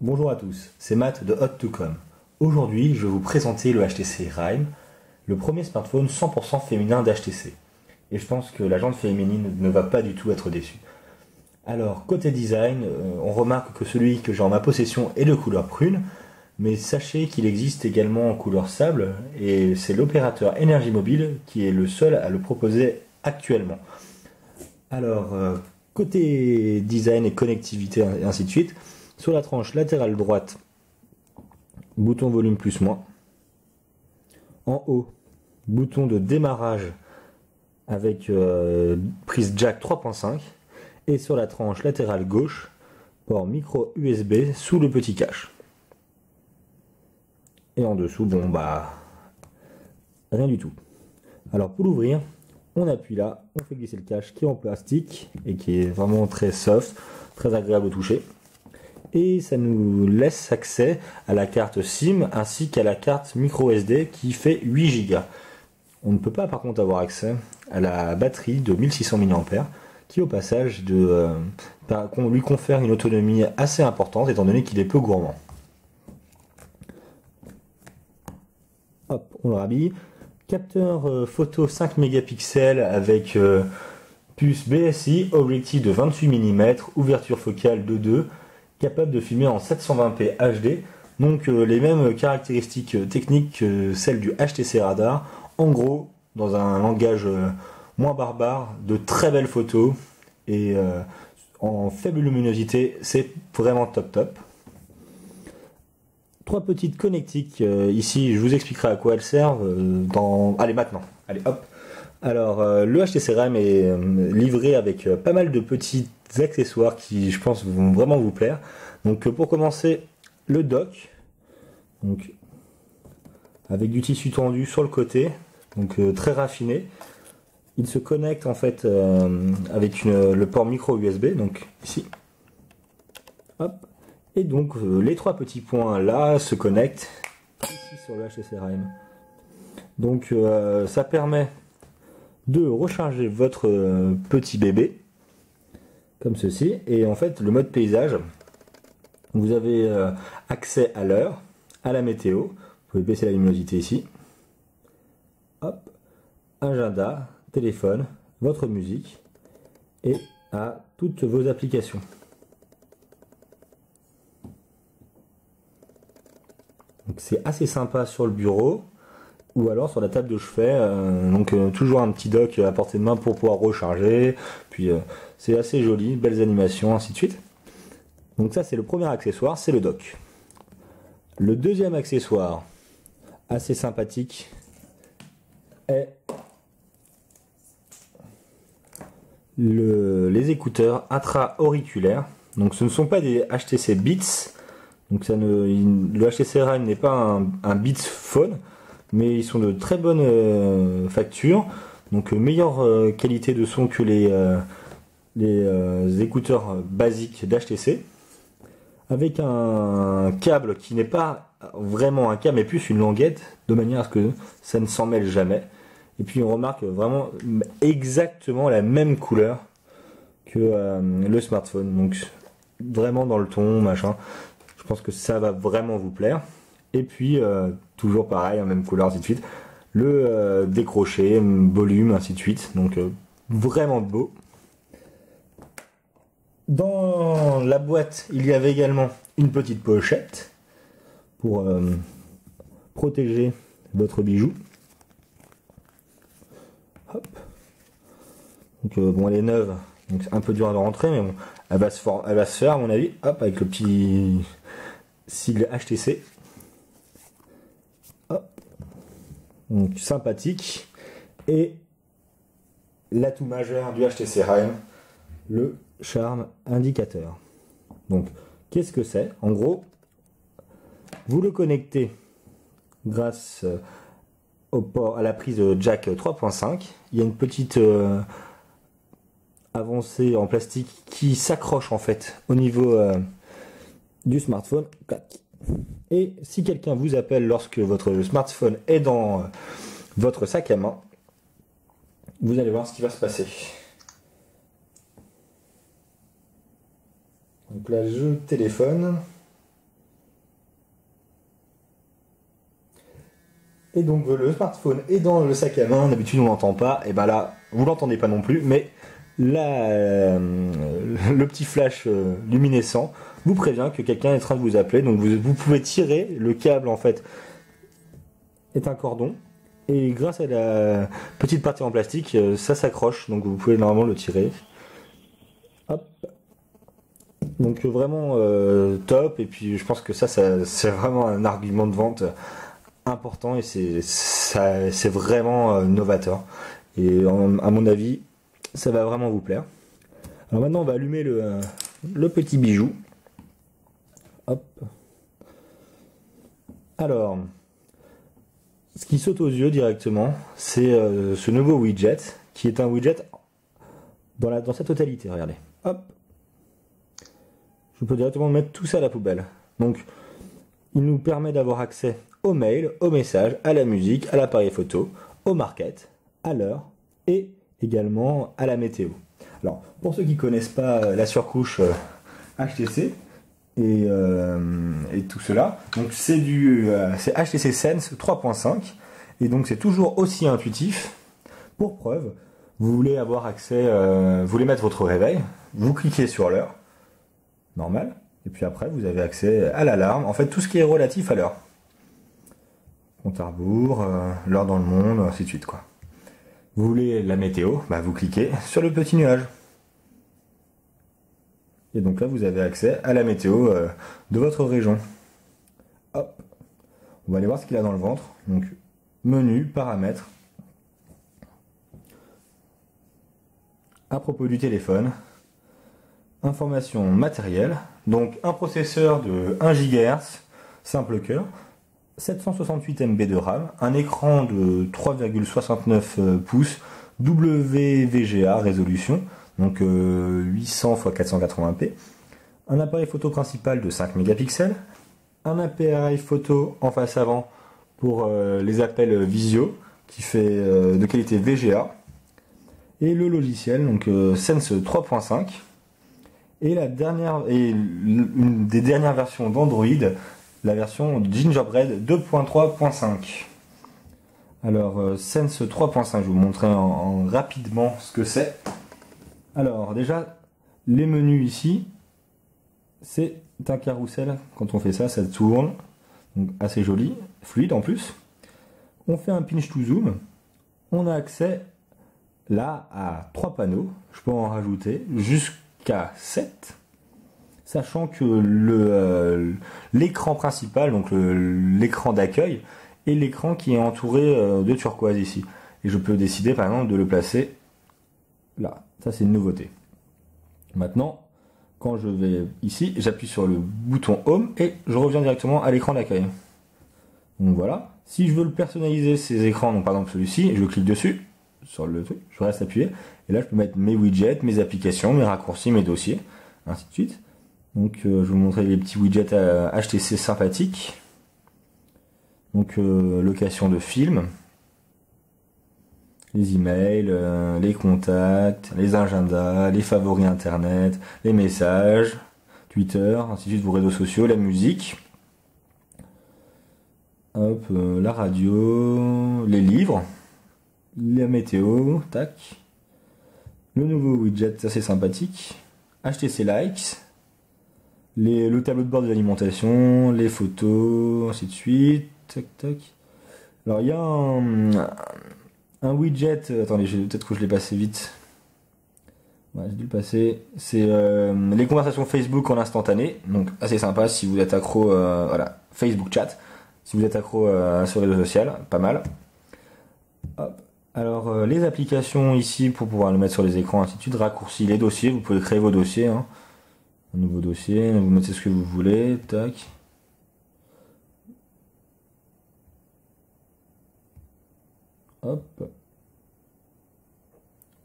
Bonjour à tous, c'est Matt de Hot2Com. Aujourd'hui, je vais vous présenter le HTC Rime, le premier smartphone 100% féminin d'HTC. Et je pense que la gente féminine ne va pas du tout être déçue. Alors, côté design, on remarque que celui que j'ai en ma possession est de couleur prune, mais sachez qu'il existe également en couleur sable, et c'est l'opérateur Énergie Mobile qui est le seul à le proposer actuellement. Alors, côté design et connectivité, et ainsi de suite, sur la tranche latérale droite, bouton volume plus moins. En haut, bouton de démarrage avec prise jack 3.5. Et sur la tranche latérale gauche, port micro USB sous le petit cache. Et en dessous, bon bah, rien du tout. Alors pour l'ouvrir, on appuie là, on fait glisser le cache qui est en plastique et qui est vraiment très soft, très agréable au toucher. Et ça nous laisse accès à la carte SIM ainsi qu'à la carte micro SD qui fait 8 Go. On ne peut pas par contre avoir accès à la batterie de 1600 mAh qui au passage lui confère une autonomie assez importante étant donné qu'il est peu gourmand. Hop, on le rhabille. Capteur photo 5 mégapixels avec puce BSI, objectif de 28 mm, ouverture focale 2.2, capable de filmer en 720p HD, donc les mêmes caractéristiques techniques que celles du HTC Radar. En gros, dans un langage moins barbare, de très belles photos et en faible luminosité, c'est vraiment top. Trois petites connectiques ici, je vous expliquerai à quoi elles servent Allez maintenant, allez hop. Alors le HTC Rime est livré avec pas mal de petits accessoires qui je pense vont vraiment vous plaire. Donc pour commencer, le dock, donc avec du tissu tendu sur le côté, donc très raffiné. Il se connecte en fait avec le port micro USB, donc ici. Hop. Et donc les trois petits points là se connectent ici sur le HTC Rime. Donc ça permet de recharger votre petit bébé comme ceci. Et en fait le mode paysage, vous avez accès à l'heure, à la météo. Vous pouvez baisser la luminosité ici. Hop. Agenda, téléphone, votre musique et à toutes vos applications. C'est assez sympa sur le bureau ou alors sur la table de chevet. Toujours un petit dock à portée de main pour pouvoir recharger. Puis c'est assez joli, belles animations, ainsi de suite. Donc ça c'est le premier accessoire, c'est le dock. Le deuxième accessoire, assez sympathique, est les écouteurs intra-auriculaires. Donc ce ne sont pas des HTC Beats. Donc le HTC Rime n'est pas un Beats Phone, mais ils sont de très bonne facture. Donc meilleure qualité de son que les écouteurs basiques d'HTC. Avec un câble qui n'est pas vraiment un câble, mais plus une languette, de manière à ce que ça ne s'en mêle jamais. Et puis on remarque vraiment exactement la même couleur que le smartphone. Donc vraiment dans le ton, machin. Je pense que ça va vraiment vous plaire. Et puis toujours pareil, même couleur, ainsi de suite. Le décroché, volume, ainsi de suite. Donc vraiment beau. Dans la boîte, il y avait également une petite pochette pour protéger votre bijou. Hop. Donc bon, elle est neuve, donc c'est un peu dur à rentrer, mais bon, elle va se faire à mon avis. Hop, avec le petit sigle HTC. Hop. Donc sympathique. Et l'atout majeur du HTC Rime, le charme indicateur. Donc qu'est-ce que c'est? En gros, vous le connectez grâce au port à la prise jack 3.5. Il y a une petite avancée en plastique qui s'accroche en fait au niveau du smartphone. Et si quelqu'un vous appelle lorsque votre smartphone est dans votre sac à main, vous allez voir ce qui va se passer. Donc là, je téléphone. Et donc le smartphone est dans le sac à main, d'habitude on l'entend pas, et ben là vous l'entendez pas non plus, mais là le petit flash luminescent vous prévient que quelqu'un est en train de vous appeler, donc vous pouvez tirer, le câble en fait est un cordon, et grâce à la petite partie en plastique, ça s'accroche, donc vous pouvez normalement le tirer. Hop. Donc vraiment top, et puis je pense que ça c'est vraiment un argument de vente important, et c'est vraiment novateur, et à mon avis ça va vraiment vous plaire. Alors maintenant on va allumer le petit bijou. Hop. Alors ce qui saute aux yeux directement, c'est ce nouveau widget qui est un widget dans sa totalité. Regardez, hop, je peux directement mettre tout ça à la poubelle. Donc il nous permet d'avoir accès aux mails, aux messages, à la musique, à l'appareil photo, au market, à l'heure et également à la météo. Alors, pour ceux qui ne connaissent pas la surcouche HTC et tout cela, donc c'est HTC Sense 3.5, et donc c'est toujours aussi intuitif. Pour preuve, vous voulez avoir accès, vous voulez mettre votre réveil, vous cliquez sur l'heure, normal, et puis après vous avez accès à l'alarme, en fait tout ce qui est relatif à l'heure. Compte à rebours, l'heure dans le monde, ainsi de suite quoi. Vous voulez la météo, bah vous cliquez sur le petit nuage. Et donc là vous avez accès à la météo de votre région. Hop. On va aller voir ce qu'il a dans le ventre. Donc menu, paramètres. À propos du téléphone, information matérielle. Donc un processeur de 1 GHz, simple cœur. 768 MB de RAM, un écran de 3,69 pouces, WVGA résolution, donc 800 x 480p, un appareil photo principal de 5 mégapixels, un appareil photo en face avant pour les appels visio, qui fait de qualité VGA, et le logiciel, donc Sense 3.5, et une des dernières versions d'Android, la version Gingerbread 2.3.5. Alors, Sense 3.5, je vais vous montrer rapidement ce que c'est. Alors, déjà, les menus ici, c'est un carrousel. Quand on fait ça, ça tourne. Donc, assez joli, fluide en plus. On fait un pinch to zoom. On a accès là à 3 panneaux. Je peux en rajouter jusqu'à 7. Sachant que l'écran principal, donc l'écran d'accueil, est l'écran qui est entouré de turquoise ici. Et je peux décider par exemple de le placer là. Ça c'est une nouveauté. Maintenant, quand je vais ici, j'appuie sur le bouton Home et je reviens directement à l'écran d'accueil. Donc voilà. Si je veux le personnaliser ces écrans, donc par exemple celui-ci, je clique dessus, sur le truc, je reste appuyé, et là je peux mettre mes widgets, mes applications, mes raccourcis, mes dossiers, ainsi de suite. Donc je vais vous montrer les petits widgets HTC sympathiques. Donc location de films, les emails, les contacts, les agendas, les favoris internet, les messages, Twitter, ainsi de suite, vos réseaux sociaux, la musique. Hop, la radio, les livres, la météo, tac. Le nouveau widget assez sympathique, HTC Likes. Le tableau de bord de l'alimentation, les photos, ainsi de suite, tac tac. Alors il y a un widget, attendez, peut-être que je l'ai passé vite. Ouais, j'ai dû le passer. C'est les conversations Facebook en instantané, donc assez sympa si vous êtes accro, voilà, Facebook Chat, si vous êtes accro à ce réseau social, pas mal. Hop. Alors les applications ici pour pouvoir le mettre sur les écrans, ainsi de suite, raccourcis, les dossiers, vous pouvez créer vos dossiers, hein. Un nouveau dossier, vous mettez ce que vous voulez, tac. Hop.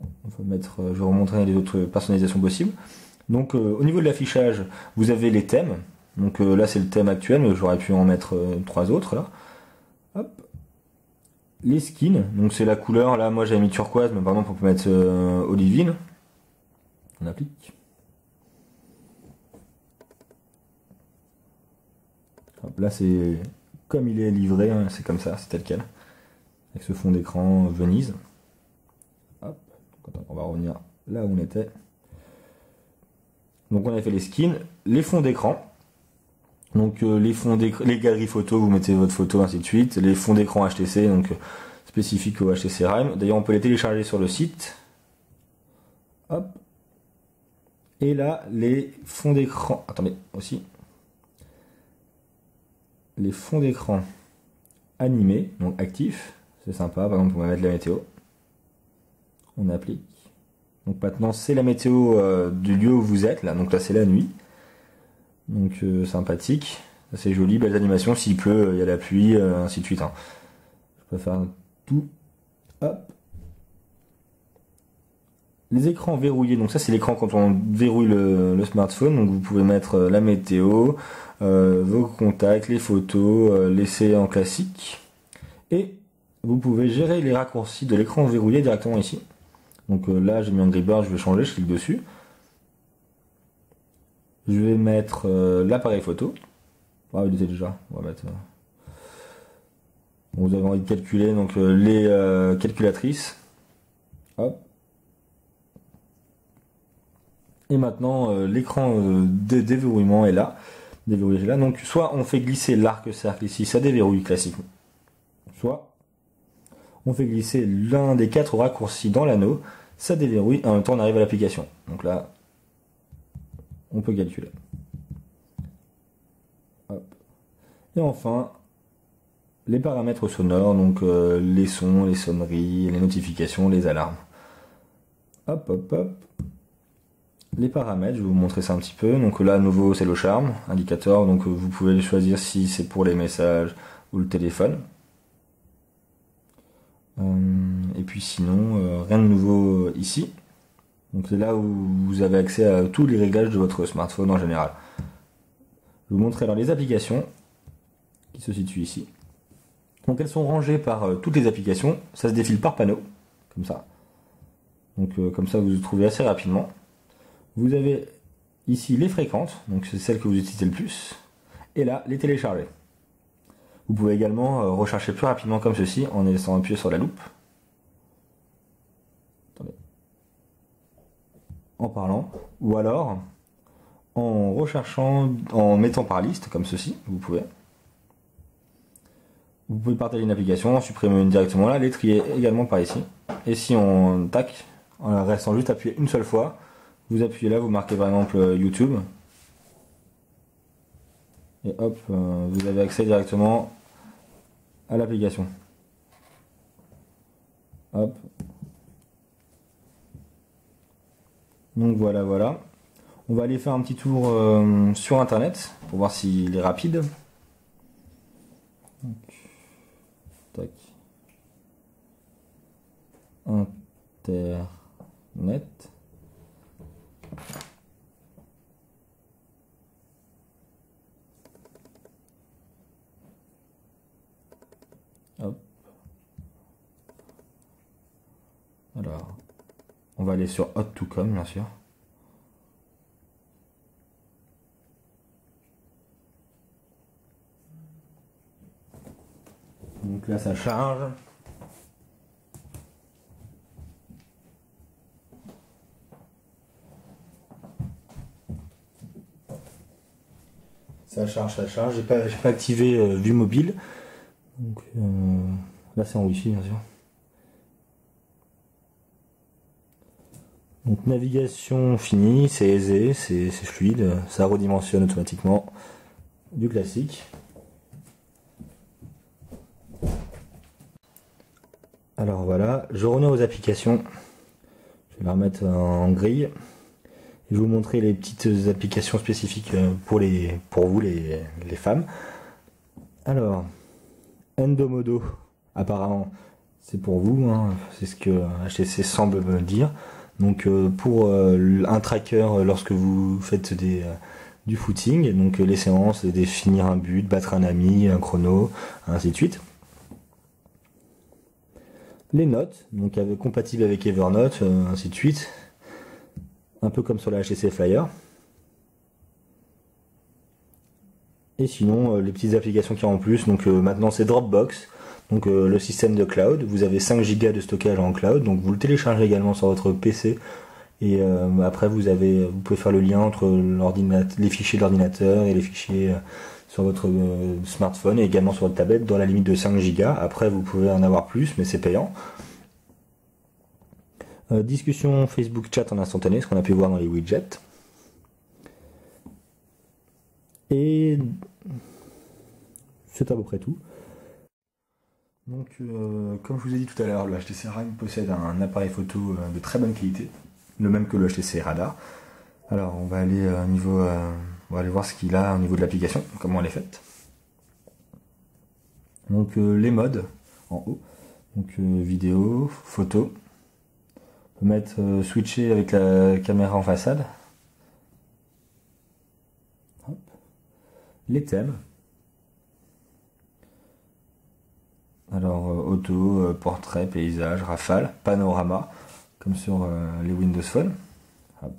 On va mettre, je vais vous montrer les autres personnalisations possibles. Donc au niveau de l'affichage, vous avez les thèmes. Donc là c'est le thème actuel, mais j'aurais pu en mettre 3 autres là. Hop. Les skins, donc c'est la couleur, là moi j'ai mis turquoise, mais par exemple on peut mettre olivine. On applique. Hop, là c'est comme il est livré, hein, c'est comme ça, c'est tel quel. avec ce fond d'écran Venise. Hop, on va revenir là où on était. Donc on a fait les skins, les fonds d'écran. Donc les galeries photos, vous mettez votre photo, ainsi de suite. Les fonds d'écran HTC, donc spécifiques au HTC Rime. D'ailleurs, on peut les télécharger sur le site. Hop. Et là, les fonds d'écran. Attendez, aussi. Les fonds d'écran animés, donc actifs. C'est sympa. Par exemple, on va mettre la météo. On applique. Donc maintenant, c'est la météo du lieu où vous êtes. Là, donc là, c'est la nuit. Donc sympathique. C'est joli, belles animations. S'il pleut, il y a la pluie, ainsi de suite. Hein. Je peux faire tout. Hop. Les écrans verrouillés, donc ça c'est l'écran quand on verrouille le smartphone, donc vous pouvez mettre la météo, vos contacts, les photos, laisser en classique, et vous pouvez gérer les raccourcis de l'écran verrouillé directement ici. Donc là j'ai mis un gripper, je vais changer, je clique dessus. Je vais mettre l'appareil photo. Ah il était déjà, on va mettre... Vous avez envie de calculer donc les calculatrices. Hop. Et maintenant, l'écran de déverrouillement est là. Déverrouillé là. Donc, soit on fait glisser l'arc-cercle ici, ça déverrouille classiquement. Soit on fait glisser l'un des 4 raccourcis dans l'anneau, ça déverrouille, et en même temps on arrive à l'application. Donc là, on peut calculer. Hop. Et enfin, les paramètres sonores, donc les sons, les sonneries, les notifications, les alarmes. Hop, hop, hop. Les paramètres, je vais vous montrer ça un petit peu. Donc là, à nouveau, c'est le charme, indicateur. Donc vous pouvez choisir si c'est pour les messages ou le téléphone. Et puis sinon, rien de nouveau ici. Donc c'est là où vous avez accès à tous les réglages de votre smartphone en général. Je vais vous montrer alors les applications qui se situent ici. Donc elles sont rangées par toutes les applications. Ça se défile par panneau, comme ça. Donc comme ça, vous les trouvez assez rapidement. Vous avez ici les fréquentes, donc c'est celles que vous utilisez le plus, et là les télécharger. Vous pouvez également rechercher plus rapidement comme ceci en laissant appuyer sur la loupe. Attendez. En parlant, ou alors en recherchant, en mettant par liste comme ceci, vous pouvez. Vous pouvez partager une application, en supprimer une directement là, les trier également par ici. Et si on tac, en restant juste appuyé une seule fois, vous appuyez là, vous marquez par exemple YouTube. Et hop, vous avez accès directement à l'application. Hop. Donc voilà, voilà. On va aller faire un petit tour sur internet pour voir s'il est rapide. Donc, tac. Internet. Hop. Alors, on va aller sur Hot2Com, bien sûr. Donc là, ça charge. Ça charge, ça charge. J'ai pas activé vue mobile. Donc là, c'est en Wi-Fi, bien sûr. Donc navigation finie, c'est aisé, c'est fluide, ça redimensionne automatiquement du classique. Alors voilà, je reviens aux applications. Je vais la remettre en grille. Et je vais vous montrer les petites applications spécifiques pour vous les femmes. Alors, Endomodo, apparemment c'est pour vous, hein, c'est ce que HTC semble me dire. Donc pour un tracker lorsque vous faites du footing, donc les séances, définir un but, battre un ami, un chrono, ainsi de suite. Les notes, donc compatibles avec Evernote, ainsi de suite. Un peu comme sur la HTC Flyer. Et sinon, les petites applications qu'il y a en plus, donc maintenant c'est Dropbox. Donc le système de cloud, vous avez 5 Go de stockage en cloud, donc vous le téléchargez également sur votre PC. Et après vous pouvez faire le lien entre les fichiers de l'ordinateur et les fichiers sur votre smartphone et également sur votre tablette dans la limite de 5 Go. Après vous pouvez en avoir plus, mais c'est payant. Discussion Facebook chat en instantané, ce qu'on a pu voir dans les widgets. Et c'est à peu près tout. Donc comme je vous ai dit tout à l'heure, le HTC Rime possède un appareil photo de très bonne qualité, le même que le HTC Radar. Alors on va aller on va aller voir ce qu'il a au niveau de l'application, comment elle est faite. Donc les modes en haut, donc vidéo, photo. On peut mettre switcher avec la caméra en façade. Hop. Les thèmes. Alors auto, portrait, paysage, rafale, panorama, comme sur les Windows Phone. Hop.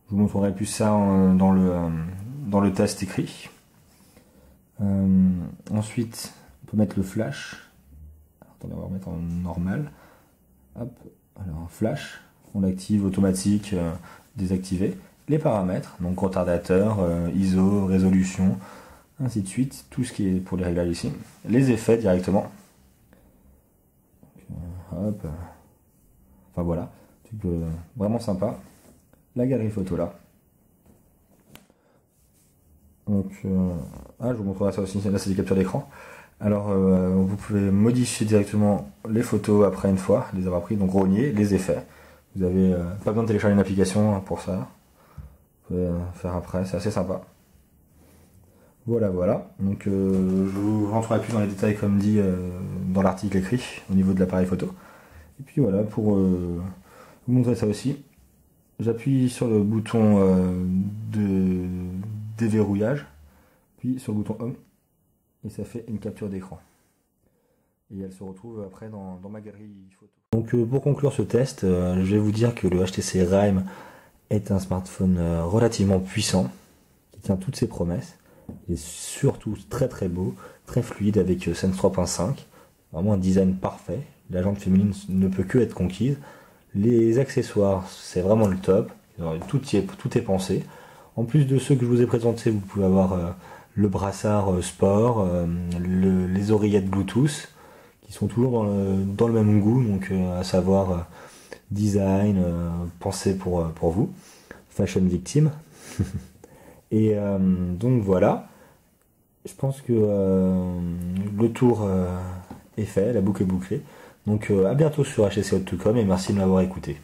Je vous montrerai plus ça dans le test écrit. Ensuite, on peut mettre le flash. Attendez, on va remettre en normal. Hop. Alors flash, on l'active automatique, désactivé. Les paramètres, donc retardateur, ISO, résolution, ainsi de suite, tout ce qui est pour les réglages ici. Les effets directement. Hop. Enfin voilà, vraiment sympa. La galerie photo là. Donc, je vous montrerai ça aussi, là c'est des captures d'écran. Alors vous pouvez modifier directement les photos après une fois, les avoir prises, donc rogner, les effets. Vous avez pas besoin de télécharger une application pour ça. Vous pouvez faire après, c'est assez sympa. Voilà. Donc je vous rentrerai plus dans les détails comme dit dans l'article écrit au niveau de l'appareil photo. Et puis voilà, pour vous montrer ça aussi, j'appuie sur le bouton de déverrouillage, puis sur le bouton Home, et ça fait une capture d'écran. Et elle se retrouve après dans ma galerie photo. Donc pour conclure ce test, je vais vous dire que le HTC Rime est un smartphone relativement puissant, qui tient toutes ses promesses, et surtout très très beau, très fluide avec Sense 3.5, vraiment un design parfait. La jante féminine ne peut que être conquise. Les accessoires, c'est vraiment le top, tout est pensé. En plus de ceux que je vous ai présentés, vous pouvez avoir le brassard sport, les oreillettes Bluetooth, qui sont toujours dans le même goût, donc à savoir design, pensé pour vous, fashion victime. Et donc voilà, je pense que le tour est fait, la boucle est bouclée. Donc à bientôt sur HTC Hot2Com et merci de m'avoir écouté.